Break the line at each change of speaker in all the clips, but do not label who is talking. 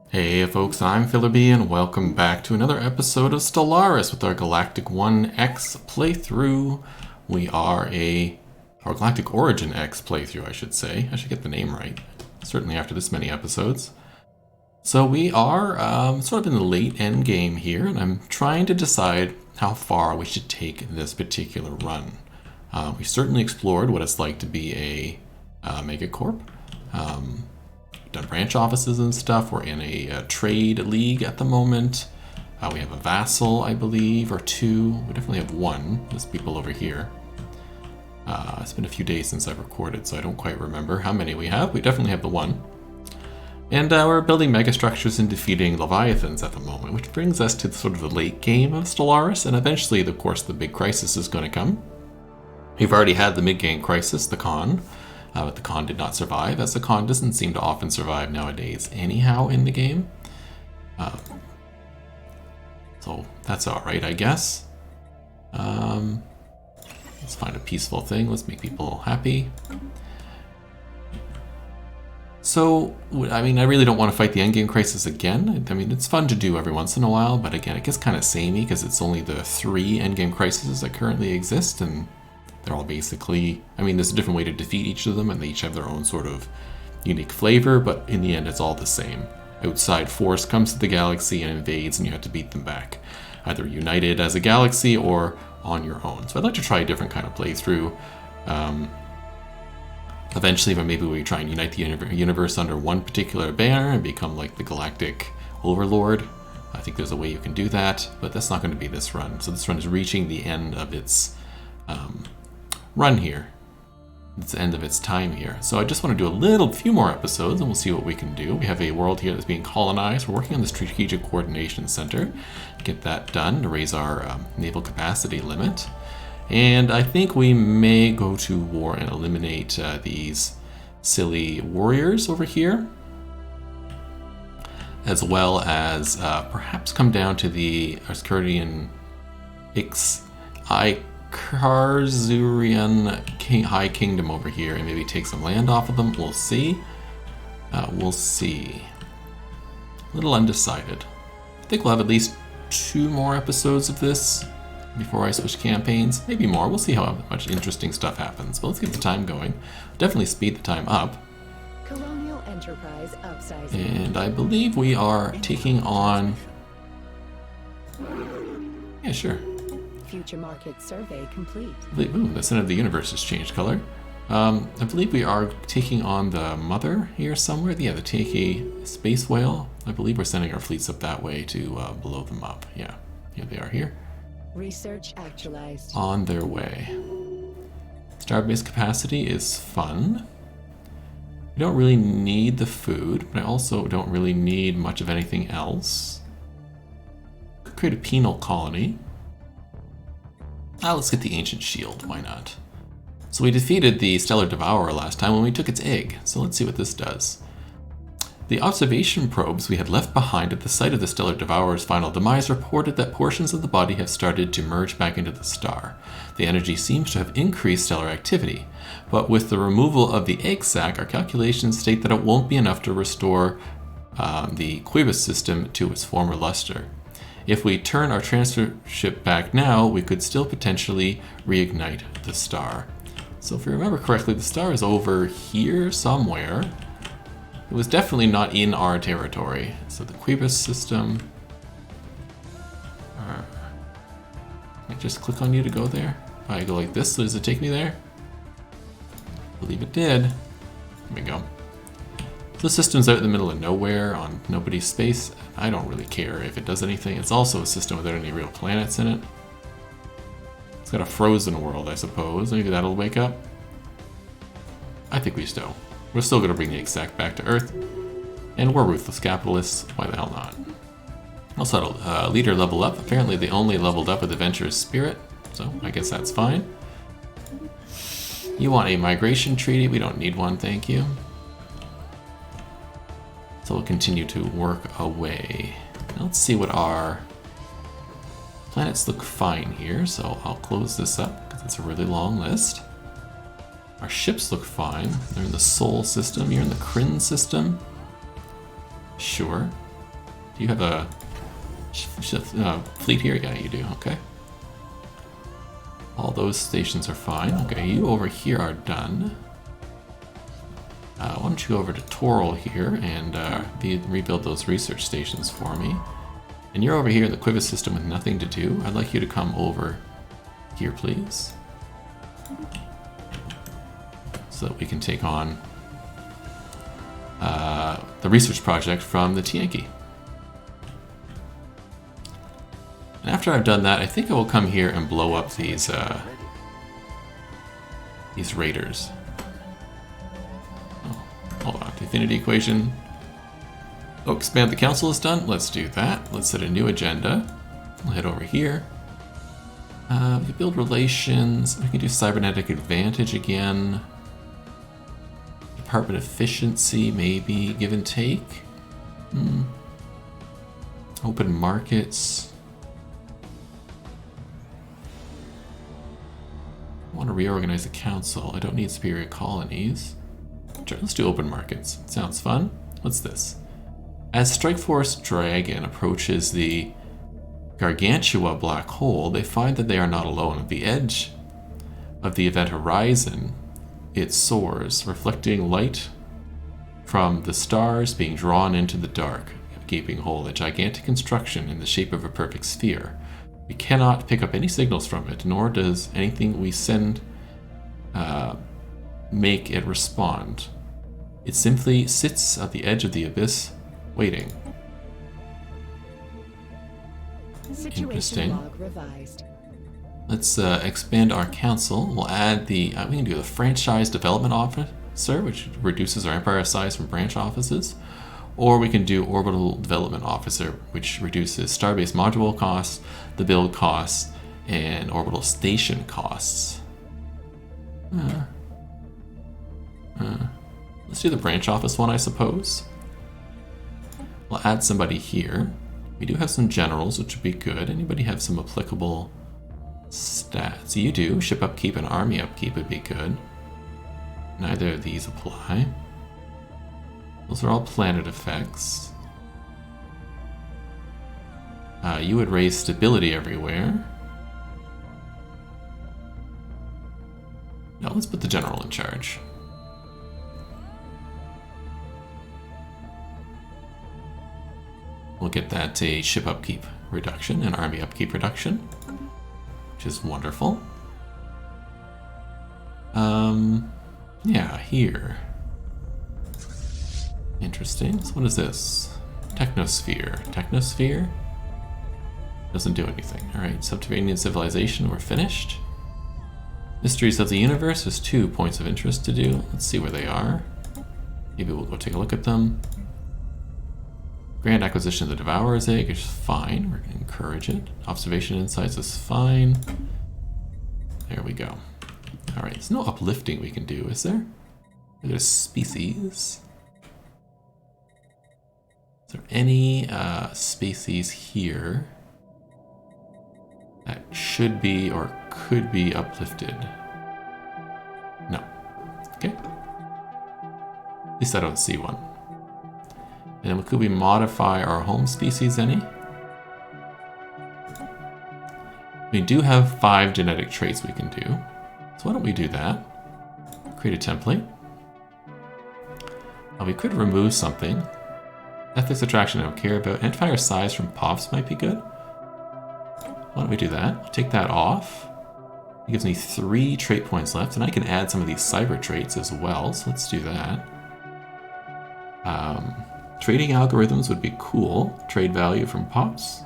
Hey folks, I'm Phillerby and welcome back to another episode of Stellaris with our Galactic 1X playthrough. We are our Galactic Origin X playthrough, I should say. I should get the name right, certainly after this many episodes. So we are sort of in the late end game here, and I'm trying to decide how far we should take this particular run. We certainly explored what it's like to be a MegaCorp. Done branch offices and stuff. We're in a trade league at the moment. We have a vassal, I believe, or two. We definitely have one. There's people over here. It's been a few days since I've recorded, so I don't quite remember how many we have. We definitely have the one. And we're building megastructures and defeating Leviathans at the moment, which brings us to sort of the late game of Stellaris, and eventually, of course, the big crisis is going to come. We've already had the mid-game crisis, the Khan. But the Khan did not survive, as the Khan doesn't seem to often survive nowadays anyhow in the game. So that's alright, I guess. Let's find a peaceful thing. Let's make people happy. So, I mean, I really don't want to fight the endgame crisis again. I mean, it's fun to do every once in a while, but again, it gets kind of samey because it's only the 3 endgame crises that currently exist, and they're all basically, I mean, there's a different way to defeat each of them, and they each have their own sort of unique flavor, but in the end, it's all the same. Outside force comes to the galaxy and invades, and you have to beat them back, either united as a galaxy or on your own. So I'd like to try a different kind of playthrough. Eventually, maybe we try and unite the universe under one particular banner and become like the Galactic Overlord. I think there's a way you can do that, but that's not going to be this run. So this run is reaching the end of its run here. It's the end of its time here. So I just want to do a few more episodes and we'll see what we can do. We have a world here that's being colonized. We're working on the Strategic Coordination Center to get that done to raise our naval capacity limit. And I think we may go to war and eliminate these silly warriors over here, as well as perhaps come down to the Asgardian Karzurian High Kingdom over here and maybe take some land off of them. We'll see. We'll see. A little undecided. I think we'll have at least 2 more episodes of this before I switch campaigns. Maybe more. We'll see how much interesting stuff happens. But let's get the time going. Definitely speed the time up.
Colonial Enterprise upsizing.
And I believe we are taking on... Yeah, sure.
Future market survey complete.
Ooh, the center of the universe has changed color. I believe we are taking on the Mother here somewhere. Yeah, the TK Space Whale. I believe we're sending our fleets up that way to blow them up. Yeah, here they are here.
Research actualized.
On their way. Starbase capacity is fun. We don't really need the food, but I also don't really need much of anything else. Could create a penal colony. Let's get the Ancient Shield, why not? So we defeated the Stellar Devourer last time when we took its egg, so let's see what this does. The observation probes we had left behind at the site of the Stellar Devourer's final demise reported that portions of the body have started to merge back into the star. The energy seems to have increased stellar activity, but with the removal of the egg sac, our calculations state that it won't be enough to restore the Quibus system to its former luster. If we turn our transfer ship back now, we could still potentially reignite the star. So if we remember correctly, the star is over here somewhere. It was definitely not in our territory. So the Quibus system. I just click on you to go there. If I go like this, does it take me there? I believe it did. There we go. The system's out in the middle of nowhere on nobody's space. I don't really care if it does anything. It's also a system without any real planets in it. It's got a frozen world, I suppose. Maybe that'll wake up. I think we're still going to bring the exact back to Earth. And we're ruthless capitalists. Why the hell not? Also had a leader level up. Apparently they only leveled up with Adventurous Spirit. So I guess that's fine. You want a migration treaty? We don't need one, thank you. So we'll continue to work away. Now let's see what our planets look fine here. So I'll close this up because it's a really long list. Our ships look fine. They're in the Sol system. You're in the Kryn system. Sure. Do you have a fleet here? Yeah, you do. Okay. All those stations are fine. Okay, you over here are done. Why don't you go over to Toral here and rebuild those research stations for me. And you're over here in the Quivis system with nothing to do. I'd like you to come over here, please. So that we can take on the research project from the Tianki. And after I've done that, I think I will come here and blow up these raiders. Oh, hold on, the affinity equation. Oh, expand the council is done. Let's do that. Let's set a new agenda. We'll head over here. We can build relations. We can do cybernetic advantage again. Department efficiency, maybe give and take. Open markets. I want to reorganize the council. I don't need superior colonies. Sure, let's do open markets. Sounds fun. What's this? As Strikeforce Dragon approaches the Gargantua black hole, they find that they are not alone. At the edge of the event horizon, it soars, reflecting light from the stars being drawn into the dark gaping hole, a gigantic construction in the shape of a perfect sphere. We cannot pick up any signals from it, nor does anything we send make it respond. It simply sits at the edge of the abyss, waiting. Interesting.
Log revised.
Let's expand our council. We'll add we can do the franchise development officer, which reduces our empire size from branch offices. Or we can do orbital development officer, which reduces starbase module costs, the build costs, and orbital station costs. Let's do the branch office one, I suppose. We'll add somebody here. We do have some generals, which would be good. Anybody have some applicable stats? You do. Ship upkeep and army upkeep would be good. Neither of these apply. Those are all planet effects. You would raise stability everywhere. Now let's put the general in charge. We'll get that a ship upkeep reduction and army upkeep reduction, which is wonderful. Yeah, here. Interesting. So what is this? Technosphere. Technosphere? Doesn't do anything. Alright, subterranean civilization, we're finished. Mysteries of the universe, there's 2 points of interest to do. Let's see where they are. Maybe we'll go take a look at them. Grand acquisition of the Devourer's Egg is fine. We're going to encourage it. Observation insights is fine. There we go. Alright, there's no uplifting we can do, is there? There's species. Is there any species here that should be or could be uplifted? No. Okay. At least I don't see one. And could we modify our home species any? We do have 5 genetic traits we can do. So why don't we do that? Create a template. We could remove something. Ethics attraction I don't care about. Empire size from POPs might be good. Why don't we do that? Take that off. It gives me 3 trait points left, and I can add some of these cyber traits as well, so let's do that. Trading algorithms would be cool. Trade value from POPs.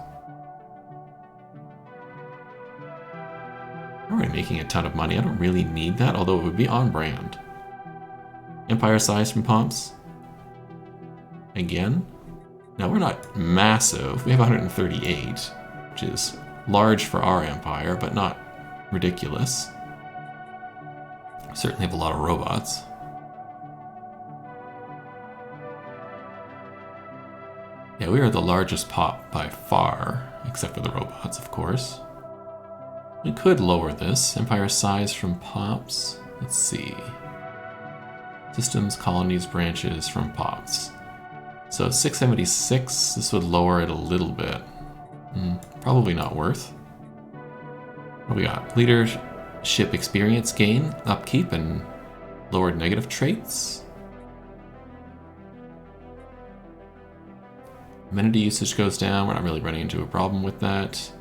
We're already making a ton of money. I don't really need that, although it would be on brand. Empire size from POPs. Again. Now we're not massive. We have 138, which is large for our empire, but not ridiculous. We certainly have a lot of robots. Yeah, we are the largest pop by far, except for the robots, of course. We could lower this. Empire size from POPs. Let's see. Systems, colonies, branches from POPs. So 676, this would lower it a little bit. Probably not worth. What we got? Leadership experience gain, upkeep, and lowered negative traits. Amenity usage goes down. We're not really running into a problem with that.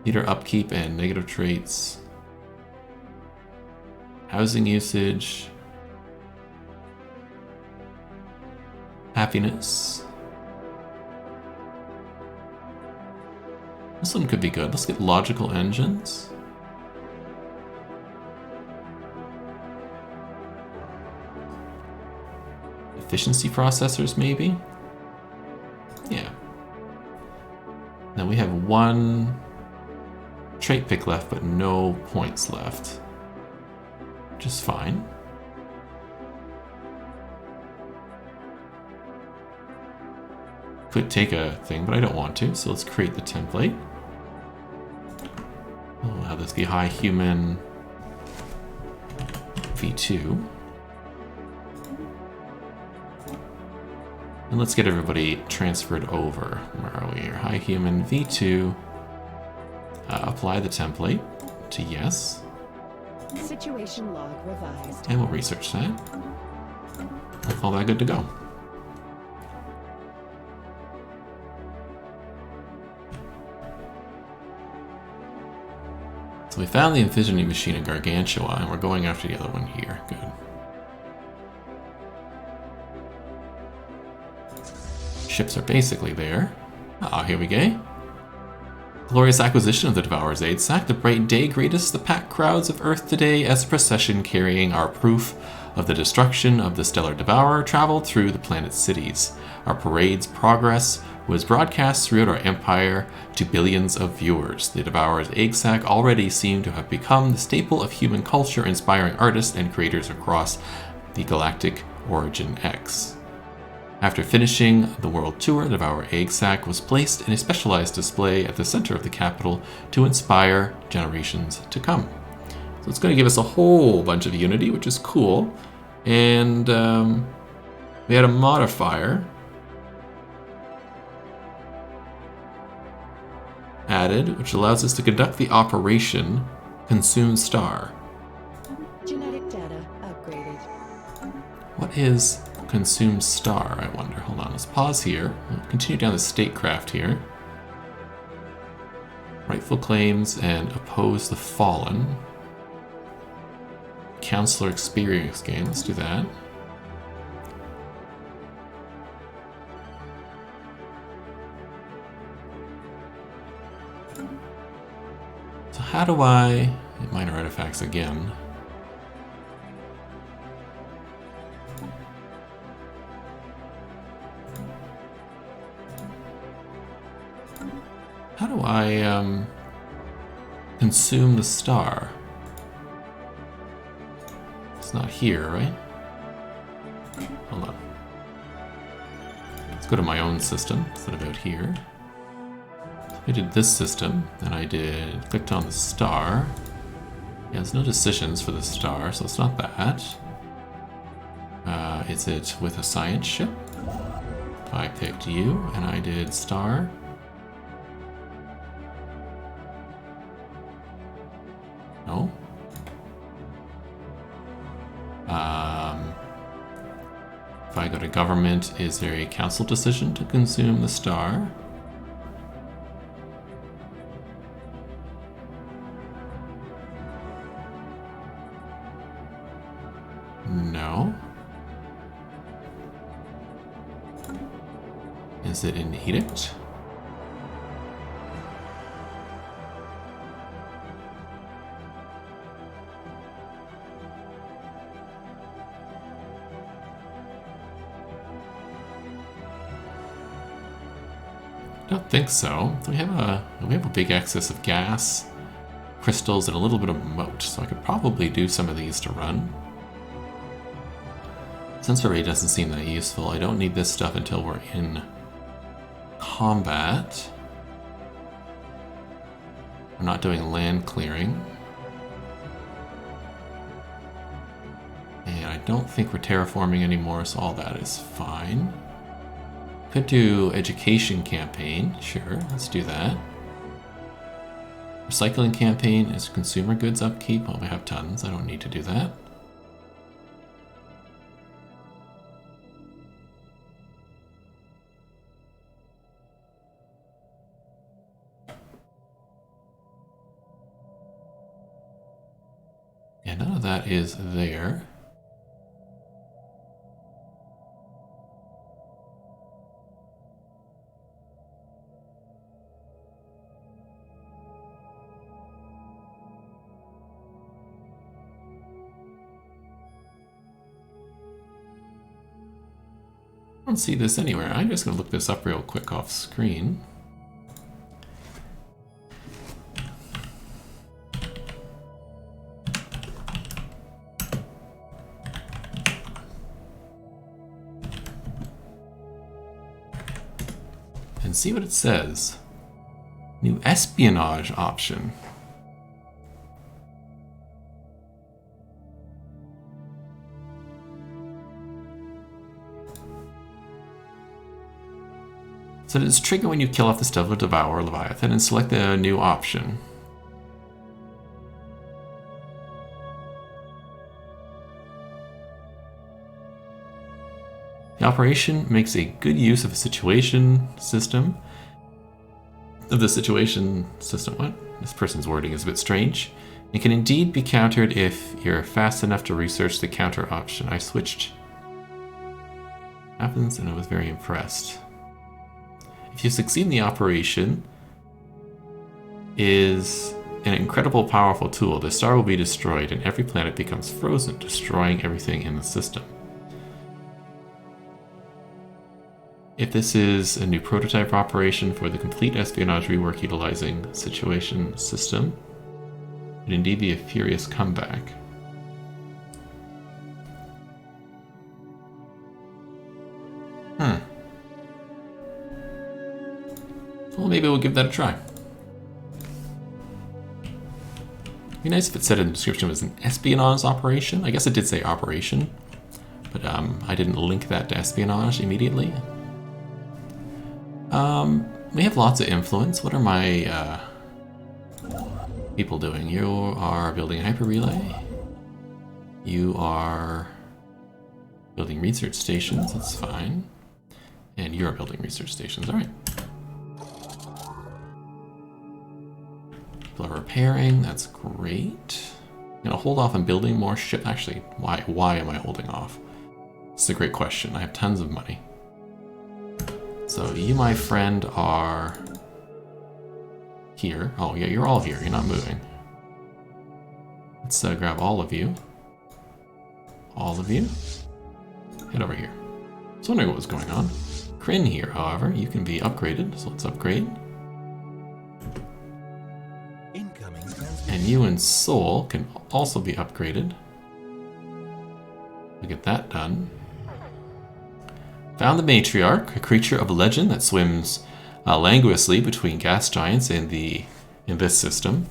Leader upkeep and negative traits. Housing usage. Happiness. This one could be good. Let's get logical engines. Efficiency processors, maybe? Yeah. Now we have one trait pick left, but no points left. Which is fine. Could take a thing, but I don't want to, so let's create the template. We'll have this be high human V2. And let's get everybody transferred over. Where are we here? High human V2. Apply the template to yes.
Situation log revised.
And we'll research that. All that good to go. So we found the envisioning machine in Gargantua, and we're going after the other one here. Good. Ships are basically there. Here we go. Glorious acquisition of the Devourer's aid sack. The bright day greeteth the packed crowds of Earth today as a procession carrying our proof of the destruction of the stellar Devourer traveled through the planet's cities. Our parade's progress was broadcast throughout our empire to billions of viewers. The Devourer's egg sack already seemed to have become the staple of human culture, inspiring artists and creators across the Galactic Origin X. After finishing the world tour, the Devourer egg sack was placed in a specialized display at the center of the capital to inspire generations to come. So it's going to give us a whole bunch of Unity, which is cool. And we had a modifier added, which allows us to conduct the operation Consume Star.
Genetic data upgraded.
What is Consume Star, I wonder? Hold on, let's pause here. We'll continue down the statecraft here. Rightful claims and oppose the fallen. Counselor experience gain, let's do that. So how do I... minor artifacts again. How do I consume the star? It's not here, right? Hold on. Let's go to my own system instead of out here. I did this system, then I clicked on the star. Yeah, there's no decisions for the star, so it's not that. Is it with a science ship? I picked you, and I did star. No. If I go to government, is there a council decision to consume the star? No. Is it an edict? I don't think so. We have a big excess of gas, crystals, and a little bit of moat, so I could probably do some of these to run. Sensor array doesn't seem that useful. I don't need this stuff until we're in combat. We're not doing land clearing. And I don't think we're terraforming anymore, so all that is fine. Could do education campaign. Sure, let's do that. Recycling campaign is consumer goods upkeep. Well, we have tons. I don't need to do that. Yeah, none of that is there. I don't see this anywhere. I'm just going to look this up real quick off screen. And see what it says. New espionage option. So it is triggered when you kill off the Stellar Devourer Leviathan and select the new option. The operation makes a good use of a situation system. What? This person's wording is a bit strange. It can indeed be countered if you're fast enough to research the counter option. I switched. Happens, and I was very impressed. If you succeed in the operation, is an incredible powerful tool. The star will be destroyed and every planet becomes frozen, destroying everything in the system. If this is a new prototype operation for the complete espionage rework utilizing situation system, it would indeed be a furious comeback. Well, maybe we'll give that a try. It'd be nice if it said in the description it was an espionage operation. I guess it did say operation, but I didn't link that to espionage immediately. We have lots of influence. What are my people doing? You are building a hyper relay. You are building research stations. That's fine. And you're building research stations. All right. People are repairing. That's great. I'm gonna hold off on building more ship. Actually, why am I holding off? This is a great question. I have tons of money. So you, my friend, are here. Oh yeah, you're all here. You're not moving. Let's grab all of you. All of you. Head over here. I was wondering what was going on. Kryn here, however, you can be upgraded, so let's upgrade. And you and Soul can also be upgraded. We'll get that done. Found the Matriarch, a creature of legend that swims languorously between gas giants in this system.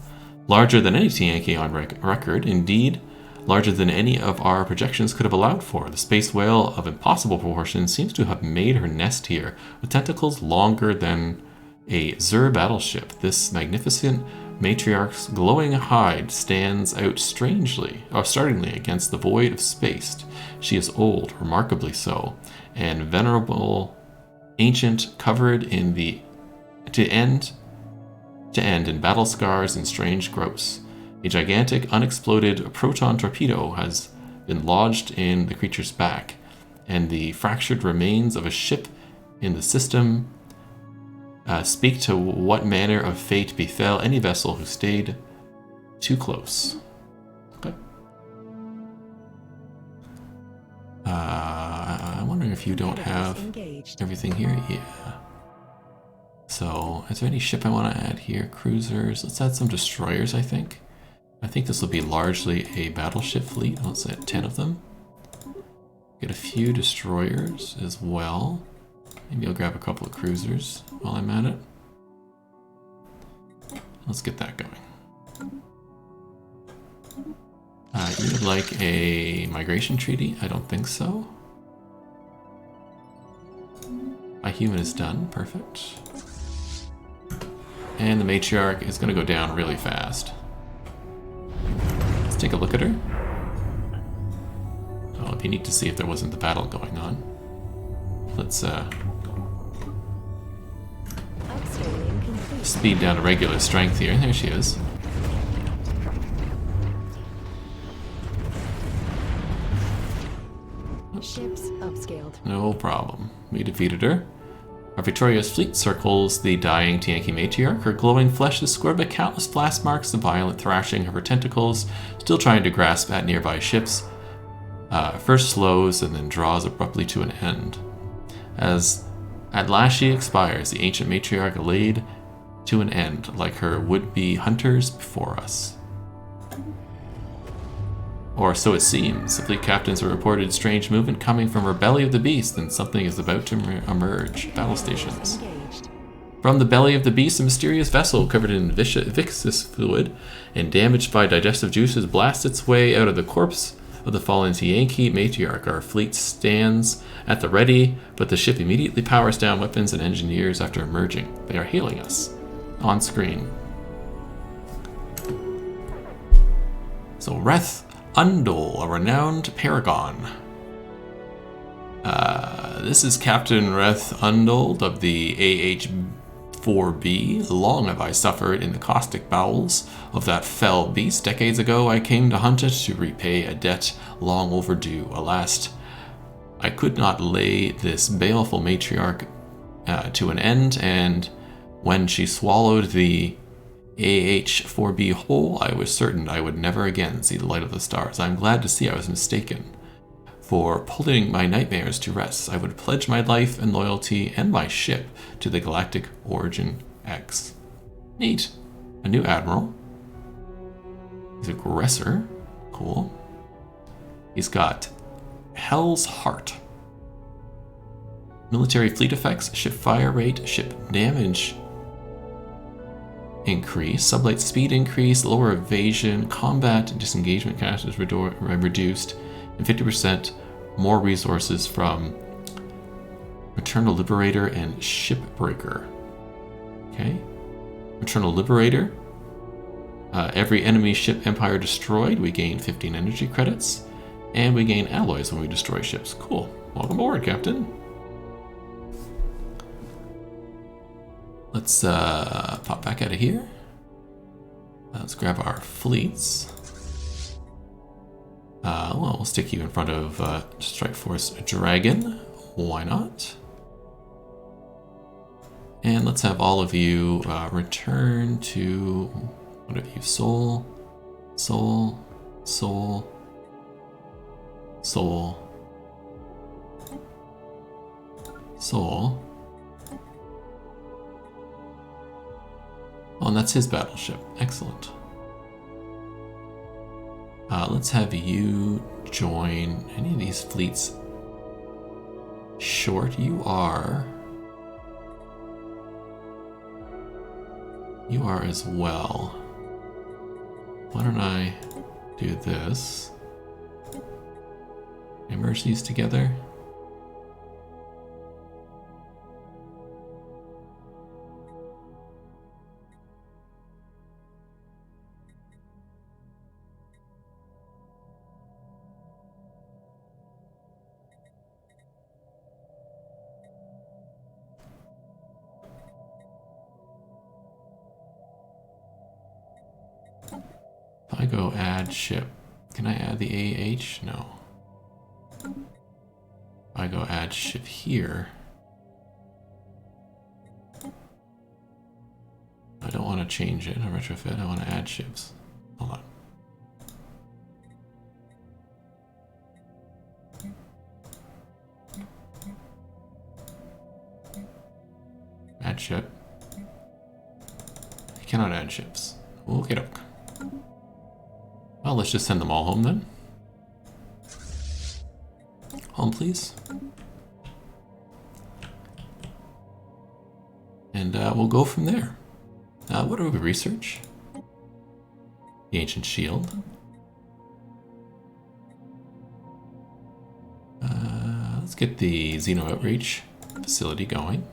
Larger than any TNK on record, indeed larger than any of our projections could have allowed for. The space whale of impossible proportions seems to have made her nest here, with tentacles longer than a Zur battleship. This magnificent Matriarch's glowing hide stands out startlingly against the void of space. She is old, remarkably so, and venerable, ancient, covered to end in battle scars and strange growths. A gigantic, unexploded proton torpedo has been lodged in the creature's back, and the fractured remains of a ship in the system speak to what manner of fate befell any vessel who stayed too close. Okay. I'm wondering if you don't have everything here. Yeah. So, is there any ship I want to add here? Cruisers. Let's add some destroyers, I think. I think this will be largely a battleship fleet. Let's add 10 of them. Get a few destroyers as well. Maybe I'll grab a couple of cruisers while I'm at it. Let's get that going. You would like a migration treaty? I don't think so. I Human is done. Perfect. And the matriarch is going to go down really fast. Let's take a look at her. Oh, it'd be neat to see if there wasn't the battle going on. Let's speed down to regular strength here. There she is.
Ships upscaled.
No problem. We defeated her. Our victorious fleet circles the dying Tianki matriarch. Her glowing flesh is scored by countless blast marks, the violent thrashing of her tentacles, still trying to grasp at nearby ships. First slows and then draws abruptly to an end. As at last she expires, the ancient matriarch laid to an end, like her would-be hunters before us. Or so it seems. The fleet captains have reported strange movement coming from her belly of the beast, and something is about to emerge. Battle stations. From the belly of the beast, a mysterious vessel covered in viscous fluid and damaged by digestive juices blasts its way out of the corpse of the fallen Tianki matriarch. Our fleet stands at the ready, but the ship immediately powers down weapons and engineers after emerging. They are hailing us. On screen. So Reth Undul, a renowned paragon. This is Captain Reth Undul of the AH-4B. Long have I suffered in the caustic bowels of that fell beast. Decades ago I came to hunt it to repay a debt long overdue. Alas, I could not lay this baleful matriarch to an end, and when she swallowed the AH-4B whole, I was certain I would never again see the light of the stars. I am glad to see I was mistaken. For pulling my nightmares to rest, I would pledge my life and loyalty and my ship to the Galactic Origin X. Neat. A new admiral. He's aggressor. Cool. He's got Hell's Heart. Military fleet effects, ship fire rate, ship damage increase, sublight speed increase, lower evasion, combat and disengagement cost is reduced, and 50% more resources from Maternal Liberator and Shipbreaker. Okay. Maternal Liberator. Every enemy ship empire destroyed, we gain 15 energy credits, and we gain alloys when we destroy ships. Cool. Welcome aboard, Captain. Let's pop back out of here. Let's grab our fleets. Well, we'll stick you in front of Strike Force Dragon. Why not? And let's have all of you return to, what have you, Soul, Soul, Soul, Soul, Soul. Oh, and that's his battleship. Excellent. Let's have you join any of these fleets. Short, you are as well. Why don't I do this? Merge these together. If I go add ship, can I add the AH? No. If I go add ship here, I don't want to change it, a retrofit, I want to add ships. Hold on. Add ship. I cannot add ships. Okay, doke. Well, let's just send them all home then. Home, please. And we'll go from there. What do we research? The Ancient Shield. Let's get the Xeno Outreach facility going.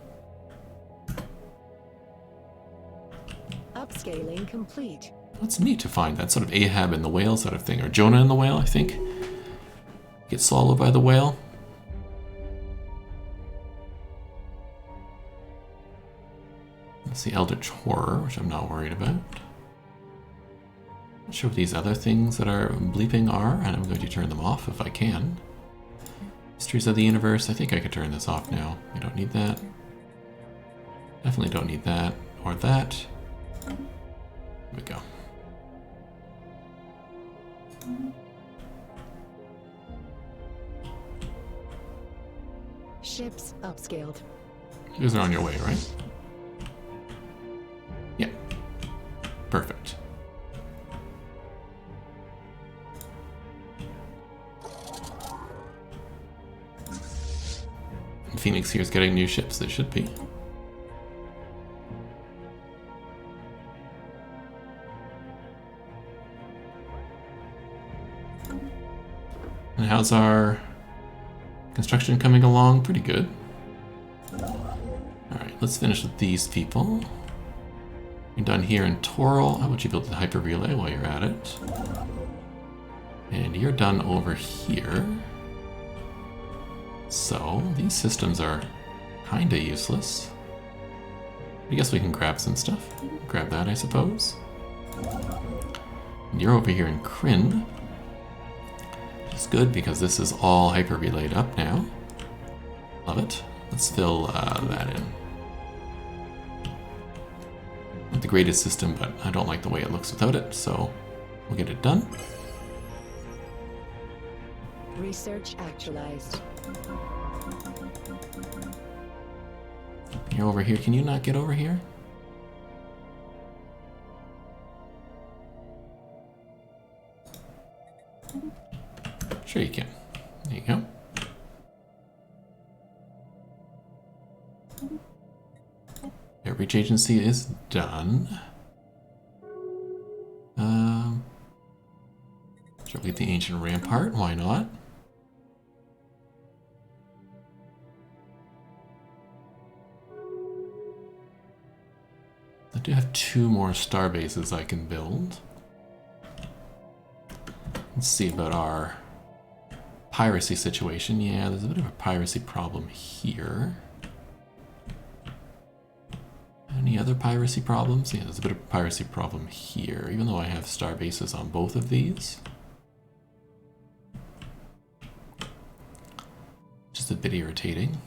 Upscaling complete.
It's neat to find that sort of Ahab and the whale sort of thing, or Jonah and the whale, I think. Get swallowed by the whale. That's the Eldritch Horror, which I'm not worried about. Not sure what these other things that are bleeping are, and I'm going to turn them off if I can. Mysteries of the Universe, I think I could turn this off now. We don't need that. Definitely don't need that, or that. There we go.
Ships upscaled.
You guys are on your way, right? Yeah. Perfect. And Phoenix here is getting new ships. They should be. And how's our construction coming along? Pretty good. Alright, let's finish with these people. You're done here in Toral. How about you build the hyper relay while you're at it? And you're done over here. So, these systems are kinda useless. I guess we can grab some stuff. Grab that, I suppose. And you're over here in Kryn. It's good because this is all hyper relayed up now. Love it. Let's fill that in. Not the greatest system, but I don't like the way it looks without it, so we'll get it done.
Research actualized.
You're over here. Can you not get over here? Sure you can. There you go. Outreach agency is done. Shall we get the ancient rampart? Why not? I do have 2 more star bases I can build. Let's see about our piracy situation. Yeah, there's a bit of a piracy problem here. Any other piracy problems? Yeah, there's a bit of a piracy problem here, even though I have star bases on both of these. Just a bit irritating.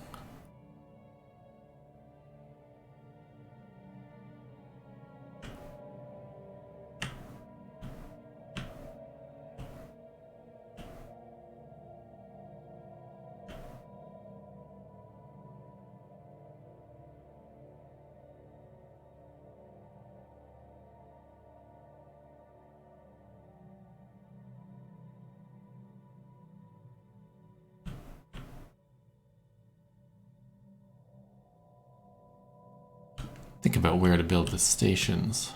Think about where to build the stations.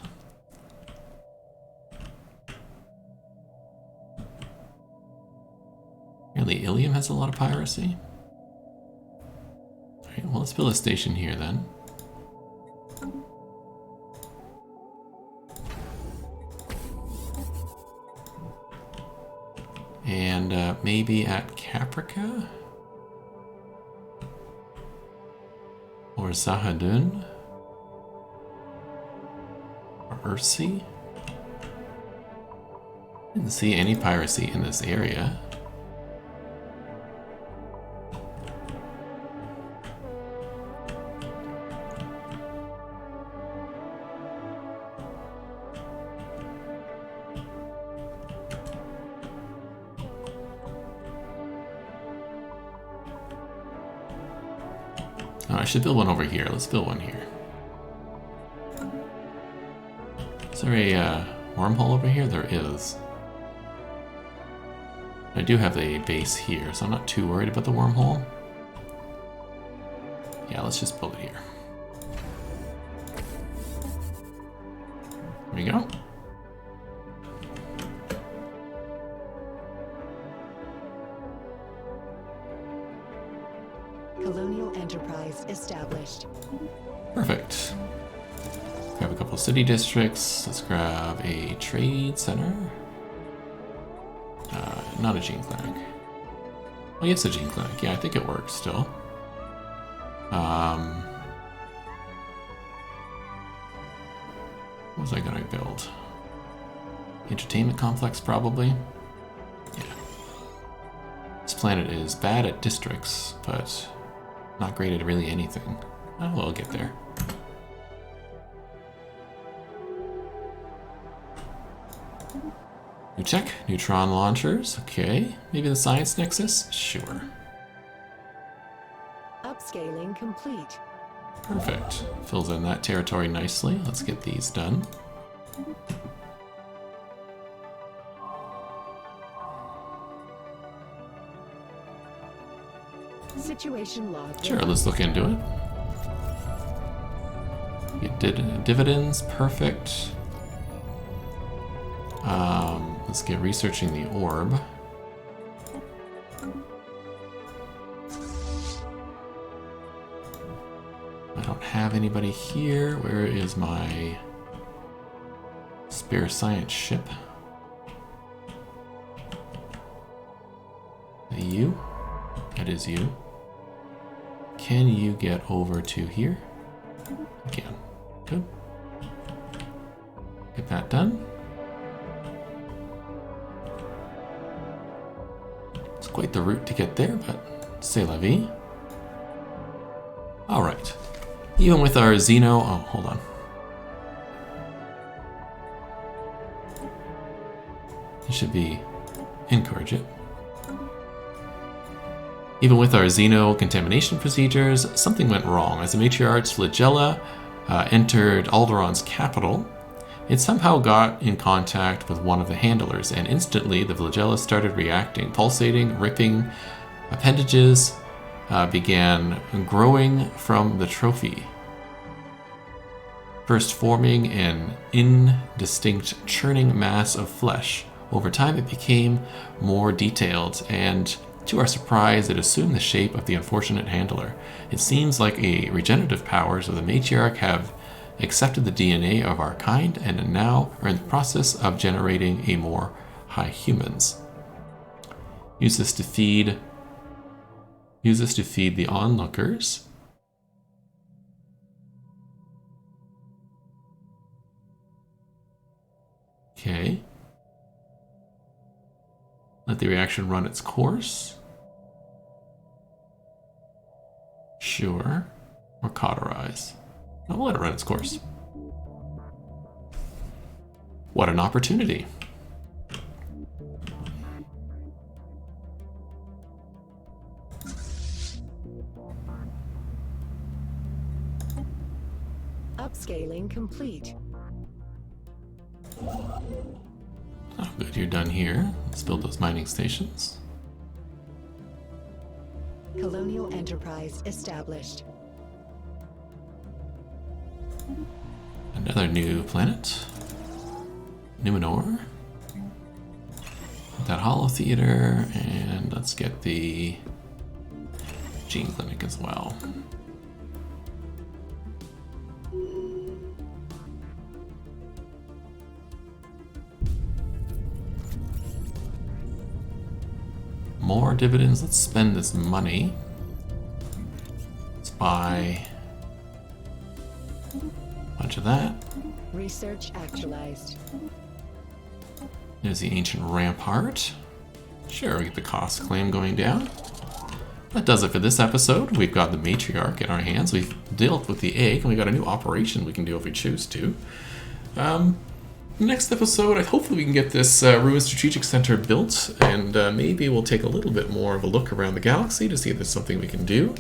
Really, Ilium has a lot of piracy? Alright, well, let's build a station here then. And maybe at Caprica? Or Zahadun? Ursi? Didn't see any piracy in this area. Oh, I should build one over here. Let's build one here. Is there a wormhole over here? There is. I do have a base here, so I'm not too worried about the wormhole. Yeah, let's just build it here. There we go.
Colonial Enterprise established.
Perfect. Grab a couple of city districts. Let's grab a trade center. Not a gene clinic. Oh, yes, a gene clinic. Yeah, I think it works still. What was I gonna build? Entertainment complex, probably. Yeah. This planet is bad at districts, but not great at really anything. Oh, well, we'll get there. New tech, neutron launchers. Okay, maybe the science nexus. Sure.
Upscaling complete.
Perfect. Fills in that territory nicely. Let's get these done.
Situation log.
Sure, let's look into it. Get dividends. Perfect. Let's get researching the orb. I don't have anybody here. Where is my spare science ship? Is that you? That is you. Can you get over to here? You can. Good. Get that done. It's quite the route to get there, but c'est la vie. All right. Even with our Xeno... Oh, hold on. It should be... Encourage it. Even with our Xeno contamination procedures, something went wrong. As the Matriarch's flagella entered Alderaa's capital, it somehow got in contact with one of the handlers, and instantly the flagella started reacting, pulsating, ripping. Appendages began growing from the trophy, first forming an indistinct churning mass of flesh. Over time it became more detailed, and to our surprise it assumed the shape of the unfortunate handler. It seems like a regenerative powers of the Matriarch have accepted the DNA of our kind and now are in the process of generating a more high humans. Use this to feed the onlookers. Okay. Let the reaction run its course. Sure. Or cauterize. No, we'll let it run its course. What an opportunity.
Upscaling complete.
Oh, good, you're done here. Let's build those mining stations.
Colonial enterprise established.
Another new planet. Numenor. That Hollow Theater, and let's get the Gene Clinic as well. More dividends. Let's spend this money. Let's buy a bunch of that.
Research actualized.
There's the ancient rampart. Sure, we get the cost claim going down. That does it for this episode. We've got the Matriarch in our hands. We've dealt with the egg, and we've got a new operation we can do if we choose to. Next episode, hopefully we can get this Ruin Strategic Center built, and maybe we'll take a little bit more of a look around the galaxy to see if there's something we can do.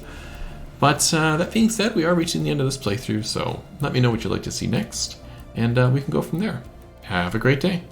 But that being said, we are reaching the end of this playthrough, so let me know what you'd like to see next, and we can go from there. Have a great day.